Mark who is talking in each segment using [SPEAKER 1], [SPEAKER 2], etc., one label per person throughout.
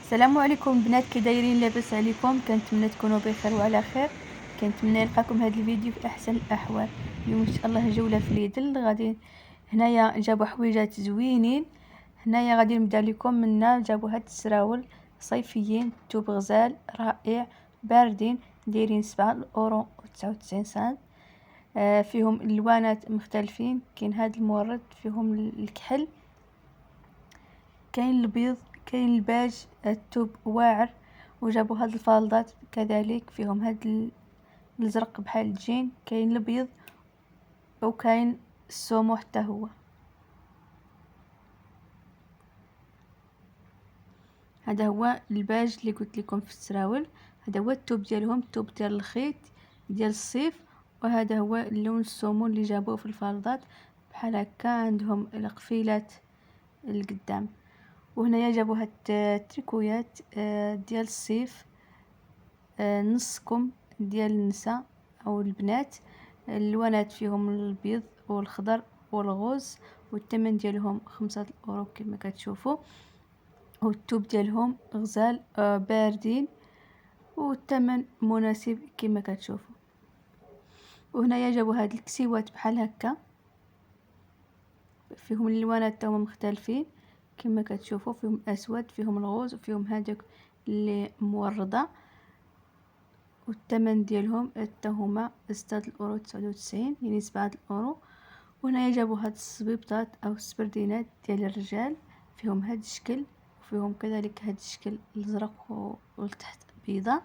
[SPEAKER 1] السلام عليكم بنات، كي دايرين؟ لاباس عليكم؟ كنتمنى تكونوا بخير وعلى خير. كنتمنى نلقاكم هذا الفيديو في احسن الاحوال. اليوم ان شاء الله جوله في ليدل. غادي هنايا جابوا حويجات زوينين. هنايا غادي نبدا لكم منا. جابوا هاد السراول صيفيين توب غزال رائع باردين، دايرين 7 اورو و99 سنت. فيهم الوانات مختلفين. كاين هاد المورد فيهم الكحل، كاين البيض، كاين الباج. الثوب واعر. وجابوا هاد الفالدات كذلك فيهم هاد الازرق بحال الجين. كاين البيض وكاين السومو حتى هو. هذا هو الباج اللي قلت لكم في السراول. هذا هو الثوب ديالهم، الثوب ديال الخيط ديال الصيف. وهذا هو اللون السومو اللي جابوه في الفالدات بحال هكا. عندهم القفيلات القدام. وهنايا جابوا هاد التريكويات ديال الصيف، نص كم ديال النساء او البنات. اللوانات فيهم البيض والخضر والغوز. والثمن ديالهم 5 اورو كما كتشوفوا. والثوب ديالهم غزال باردين، والثمن مناسب كما كتشوفوا. وهنايا جابوا هاد الكسيوات بحال هكا، فيهم اللوانات تاهم مختلفين كما كتشوفوا. فيهم اسود، فيهم الغوز، وفيهم هذوك اللي مورده. والثمن ديالهم حتى هما 6 اورو 99، يعني 7 اورو. وهنايا جابوا هاد الصبيبطات او السبردينات ديال الرجال، فيهم هاد الشكل وفيهم كذلك هاد الشكل الازرق والتحت بيضة.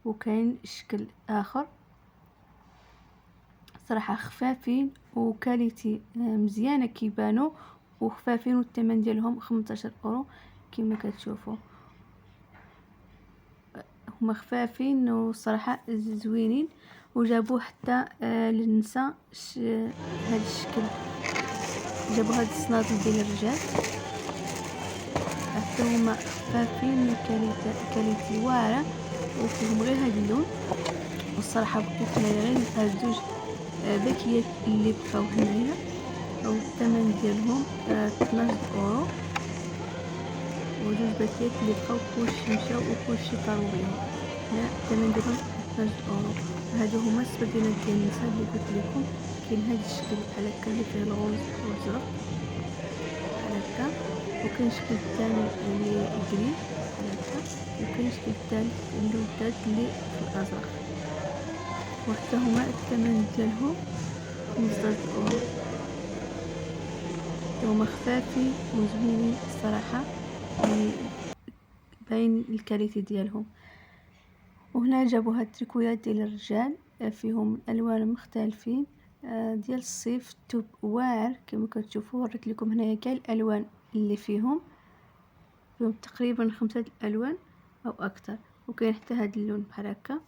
[SPEAKER 1] وكاين شكل اخر صراحة خفافين وكاليتي مزيانة كيبانوا وخفافين. والثمن ديالهم 15 اورو كما كتشوفوا. هما خفافين وصراحة زوينين. وجابوا حتى للنساء هاد الشكل. جابوا هاد الصنادل ديال الرجال حتى هما خفافين وكاليتي واعرة وفيهم غير هاد اللون. والصراحة بقيت غير هاد الزوج باكيات اللي بقاو هنايا. والثمن ديالهم 12 اورو. وجوج باكيات اللي بقاو كلشي مشاو وكلشي طاروا بيهم. لا، الثمن ديالهم 12 اورو. هادو هما السبردينات ديال النساء اللي قلت لكم. كاين هاد الشكل بحال هكا اللي فيه الغوز والازرق بحال هكا. وكاين شكل ثاني اللي جري بحال هكا. وكاين شكل ثالث اللودات اللي في الازرق. وحتى هما الثمن ديالهم 15 اورو. هما خفافين وزوينين الصراحه، باين الكاليتي ديالهم. وهنا جابوا هاد التريكويات ديال الرجال، فيهم الوان مختلفين ديال الصيف. الثوب واعر كما كتشوفوا. وريت لكم هنايا كاع الالوان اللي فيهم تقريبا 5 الوان او اكثر. وكاين حتى هاد اللون بحال هكا.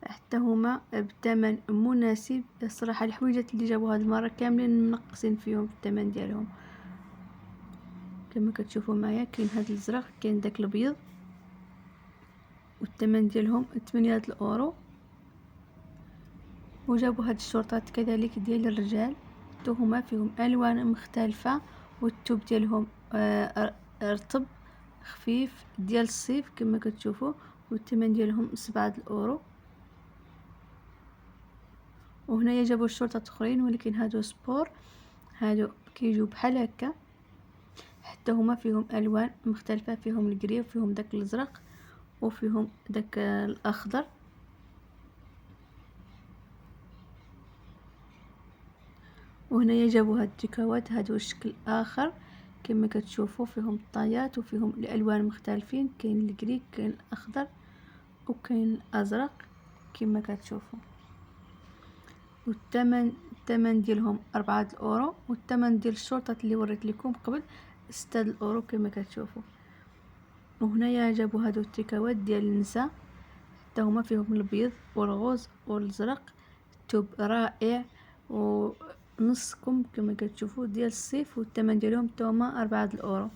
[SPEAKER 1] حتى هما بثمن مناسب الصراحه. الحويجات اللي جابوا هاد المره كاملين منقصين فيهم في الثمن ديالهم كما كتشوفوا معايا. كاين هاد الازرق، كاين داك الابيض، والثمن ديالهم 8 اورو. وجابوا هاد الشورطات كذلك ديال الرجال، حتى هما فيهم الوان مختلفه. والثوب ديالهم رطب خفيف ديال الصيف كما كتشوفوا. والثمن ديالهم 7 اورو. وهنايا جابوا الشورطات اخرين ولكن هادو سبور. هادو كيجيو بحال هكا، حتى هما فيهم الوان مختلفه. فيهم الكري وفيهم داك الازرق وفيهم داك الاخضر. وهنايا جابوا هاد التيكاوات. هادو الشكل اخر كما كتشوفوا. فيهم الطايات وفيهم الالوان مختلفين. كاين الكري، كاين الاخضر، وكاين الازرق كما كتشوفوا. الثمن ديالهم 4 اورو. والثمن ديال الشورطات اللي وريت لكم قبل 6 اورو كما كتشوفوا. وهنايا جابوا هادو التيكاوات ديال النساء، حتى هما فيهم البيض والغوز والازرق. الثوب رائع ونصكم كما كتشوفوا ديال الصيف. والثمن ديالهم حتى هما 4 اورو.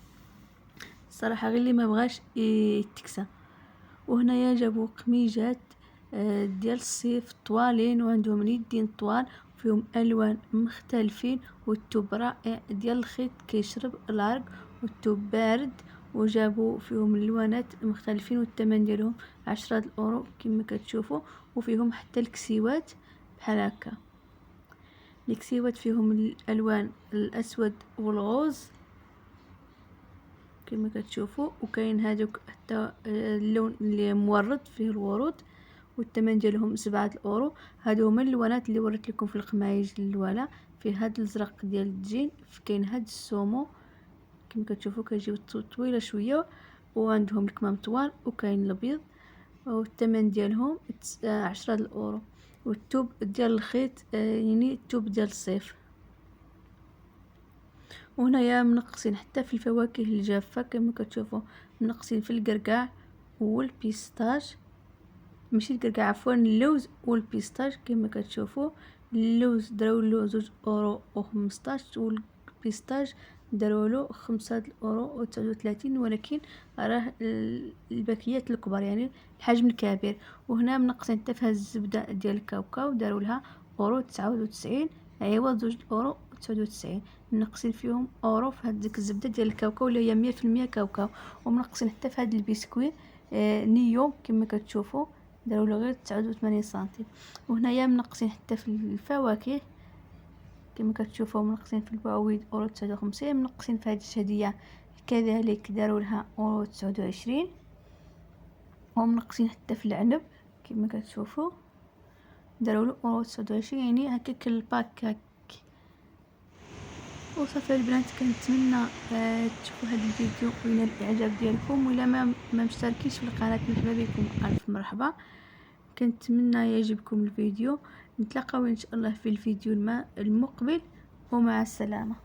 [SPEAKER 1] الصراحه غير اللي ما بغاش يتكسى. وهنايا جابوا قميجات ديال الصيف طوالين، وعندهم اليدين طوال، فيهم الوان مختلفين، والثوب رائع ديال الخيط كيشرب العرق، والثوب بارد، وجابوا فيهم الوانات مختلفين، والثمن ديالهم 10 اورو كما كتشوفوا. وفيهم حتى الكسيوات بحال هكا، الكسيوات فيهم الالوان الاسود والغوز كما كتشوفوا، وكاين هادوك حتى اللون اللي مورد فيه الورود، والثمن ديالهم 7 اورو. هادو هما اللوانات اللي وريت لكم في القمايج الاولى. فيه هاد الازرق ديال الجين، كاين هاد السومو كما كتشوفوا كيجيو طويله شويه، وعندهم الكمام طوال، وكاين الابيض، والثمن ديالهم 10 اورو. والثوب ديال الخيط يعني الثوب ديال الصيف. وهنايا منقصين حتى في الفواكه الجافه كما كتشوفوا، منقصين في القرقاع والبيستاج، ماشي القرقاع عفوا، اللوز والبيستاج كما كتشوفوا. اللوز دراولو 2 اورو و15، والبيستاج دارولو 5 اورو و39، ولكن راه الباكيات الكبار يعني الحجم الكبير. وهنا منقصين حتى في هاد الزبده ديال الكاوكاو، داروا لها اورو 99 عوض 2 اورو و99. منقصين فيهم اورو في هاد ديك الزبده ديال الكاوكاو اللي هي 100% كاوكاو. ومنقصين حتى في هاد البسكويت نيو كما كتشوفوا، داروا له غير 89 سنتيم. وهنايا منقصين حتى في الفواكه كما كتشوفوا، منقصين في البعويد اورو 59. منقصين في هذه الشهديه كذلك داروا لها اورو 29. ومنقصين حتى في العنب كما كتشوفوا، داروا له اورو 29، يعني هكاك الباك هاك. وصافي البنات، كنتمنى تشوفوا هذا الفيديو وينال الاعجاب ديالكم، ولا ما مشتركيش في القناه مرحبا بكم، الف مرحبا. كنتمنى يعجبكم الفيديو. نتلاقاو ان شاء الله في الفيديو المقبل، ومع السلامه.